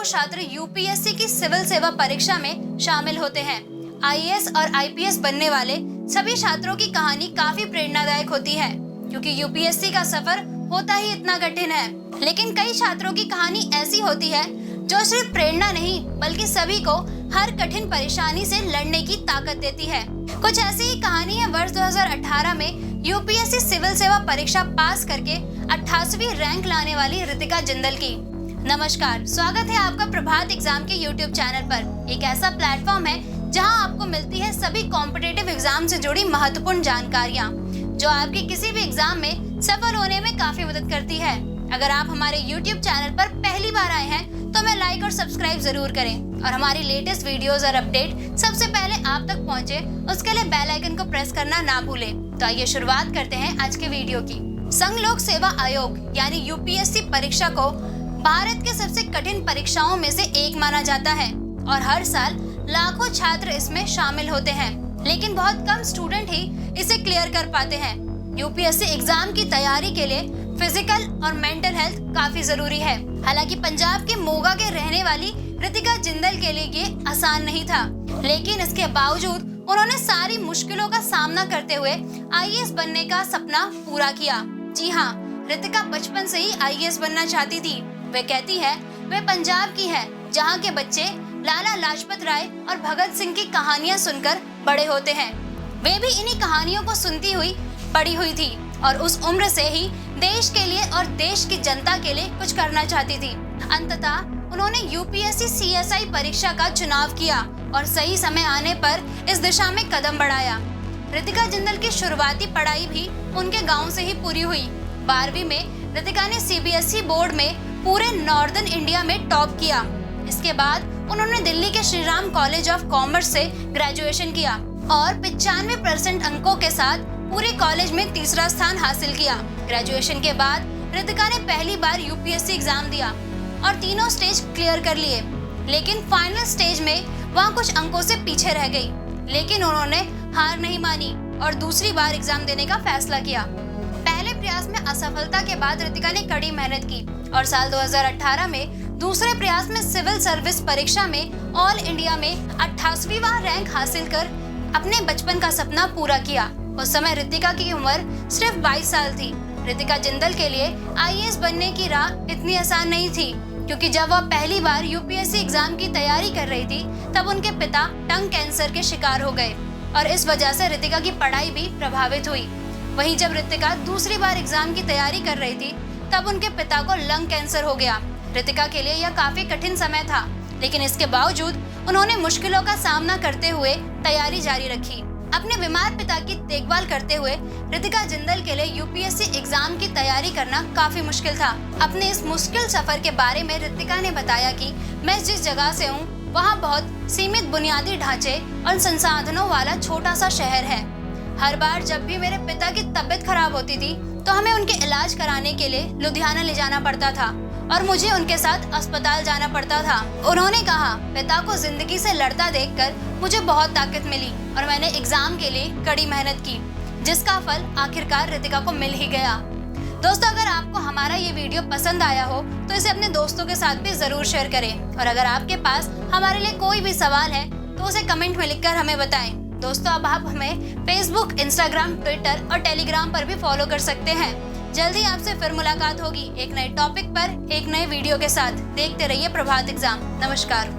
छात्र यूपीएससी की सिविल सेवा परीक्षा में शामिल होते हैं। आईएएस और आईपीएस बनने वाले सभी छात्रों की कहानी काफी प्रेरणादायक होती है, क्योंकि यूपीएससी का सफर होता ही इतना कठिन है। लेकिन कई छात्रों की कहानी ऐसी होती है जो सिर्फ प्रेरणा नहीं बल्कि सभी को हर कठिन परेशानी से लड़ने की ताकत देती है। कुछ ऐसी ही कहानी है वर्ष 2018 में यूपीएससी सिविल सेवा परीक्षा पास करके 88वीं रैंक लाने वाली रितिका जिंदल की। नमस्कार, स्वागत है आपका प्रभात एग्जाम के यूट्यूब चैनल पर। एक ऐसा प्लेटफॉर्म है जहां आपको मिलती है सभी कॉम्पिटिटिव एग्जाम से जुड़ी महत्वपूर्ण जानकारियां, जो आपके किसी भी एग्जाम में सफल होने में काफी मदद करती है। अगर आप हमारे YouTube चैनल पर पहली बार आए हैं तो हमें लाइक और सब्सक्राइब जरूर करें और हमारी लेटेस्ट वीडियोस और अपडेट सबसे पहले आप तक पहुंचे, उसके लिए बेल आइकन को प्रेस करना ना भूलें। तो आइए शुरुआत करते हैं आज के वीडियो की। संघ लोक सेवा आयोग यानी यूपीएससी परीक्षा को भारत के सबसे कठिन परीक्षाओं में से एक माना जाता है और हर साल लाखों छात्र इसमें शामिल होते हैं, लेकिन बहुत कम स्टूडेंट ही इसे क्लियर कर पाते हैं। यूपीएससी एग्जाम की तैयारी के लिए फिजिकल और मेंटल हेल्थ काफी जरूरी है। हालांकि पंजाब के मोगा के रहने वाली रितिका जिंदल के लिए ये आसान नहीं था, लेकिन इसके बावजूद उन्होंने सारी मुश्किलों का सामना करते हुए आईएएस बनने का सपना पूरा किया। जी हाँ, रितिका बचपन से ही आईएएस बनना चाहती थी। वे कहती है वे पंजाब की है, जहाँ के बच्चे लाला लाजपत राय और भगत सिंह की कहानियाँ सुनकर बड़े होते हैं। वे भी इन्हीं कहानियों को सुनती हुई बड़ी हुई थी और उस उम्र से ही देश के लिए और देश की जनता के लिए कुछ करना चाहती थी। अंततः उन्होंने यूपीएससी सीएसआई परीक्षा का चुनाव किया और सही समय आने पर इस दिशा में कदम बढ़ाया। रितिका जिंदल की शुरुआती पढ़ाई भी उनके गांव से ही पूरी हुई। 12वीं में रितिका ने सीबीएसई बोर्ड में पूरे नॉर्दर्न इंडिया में टॉप किया। इसके बाद उन्होंने दिल्ली के Shri Ram college of commerce से ग्रेजुएशन किया और 95% अंकों के साथ पूरे कॉलेज में तीसरा स्थान हासिल किया। ग्रेजुएशन के बाद रितिका ने पहली बार यूपीएससी एग्जाम दिया और तीनों स्टेज क्लियर कर लिए, लेकिन फाइनल स्टेज में वहाँ कुछ अंकों से पीछे रह गई। लेकिन उन्होंने हार नहीं मानी और दूसरी बार एग्जाम देने का फैसला किया। पहले प्रयास में असफलता के बाद रितिका ने कड़ी मेहनत की और साल 2018 में दूसरे प्रयास में सिविल सर्विस परीक्षा में ऑल इंडिया में 88वां रैंक हासिल कर अपने बचपन का सपना पूरा किया। उस समय रितिका की उम्र सिर्फ 22 साल थी। रितिका जिंदल के लिए आईएएस बनने की राह इतनी आसान नहीं थी, क्योंकि जब वह पहली बार यूपीएससी एग्जाम की तैयारी कर रही थी तब उनके पिता टंग कैंसर के शिकार हो गए और इस वजह से रितिका की पढ़ाई भी प्रभावित हुई। वहीं जब रितिका दूसरी बार एग्जाम की तैयारी कर रही थी तब उनके पिता को लंग कैंसर हो गया। रितिका के लिए यह काफी कठिन समय था, लेकिन इसके बावजूद उन्होंने मुश्किलों का सामना करते हुए तैयारी जारी रखी। अपने बीमार पिता की देखभाल करते हुए रितिका जिंदल के लिए यूपीएससी एग्जाम की तैयारी करना काफी मुश्किल था। अपने इस मुश्किल सफर के बारे में रितिका ने बताया कि मैं जिस जगह से हूँ वहाँ बहुत सीमित बुनियादी ढांचे और संसाधनों वाला छोटा सा शहर है। हर बार जब भी मेरे पिता की तबीयत खराब होती थी तो हमें उनके इलाज कराने के लिए लुधियाना ले जाना पड़ता था और मुझे उनके साथ अस्पताल जाना पड़ता था। उन्होंने कहा, पिता को जिंदगी से लड़ता देखकर मुझे बहुत ताकत मिली और मैंने एग्जाम के लिए कड़ी मेहनत की, जिसका फल आखिरकार रितिका को मिल ही गया। दोस्तों, अगर आपको हमारा ये वीडियो पसंद आया हो तो इसे अपने दोस्तों के साथ भी जरूर शेयर करें और अगर आपके पास हमारे लिए कोई भी सवाल है तो उसे कमेंट में लिखकर हमें बताएं। दोस्तों, अब आप हमें फेसबुक, इंस्टाग्राम, ट्विटर और टेलीग्राम पर भी फॉलो कर सकते हैं। जल्दी आपसे फिर मुलाकात होगी एक नए टॉपिक पर, एक नए वीडियो के साथ। देखते रहिए प्रभात एग्जाम। नमस्कार।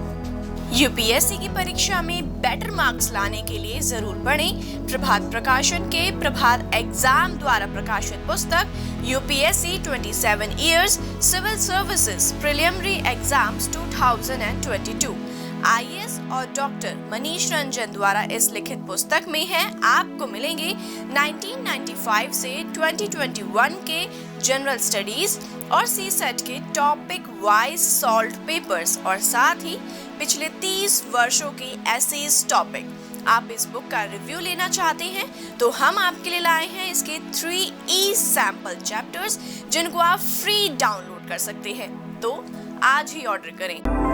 यूपीएससी की परीक्षा में बेटर मार्क्स लाने के लिए जरूर पढ़ें प्रभात प्रकाशन के प्रभात एग्जाम द्वारा प्रकाशित पुस्तक UPSC 27 years civil services preliminary exams 2022। IAS और डॉक्टर मनीष रंजन द्वारा इस लिखित पुस्तक में है आपको मिलेंगे 1995 से 2021 के जनरल स्टडीज और सीसेट के टॉपिक वाइज सॉल्व पेपर्स और साथ ही पिछले 30 वर्षों के एसेज टॉपिक। आप इस बुक का रिव्यू लेना चाहते हैं तो हम आपके लिए लाए हैं इसके 3 सैंपल चैप्टर्स, जिनको आप फ्री डाउनलोड कर सकते हैं। तो आज ही ऑर्डर करें।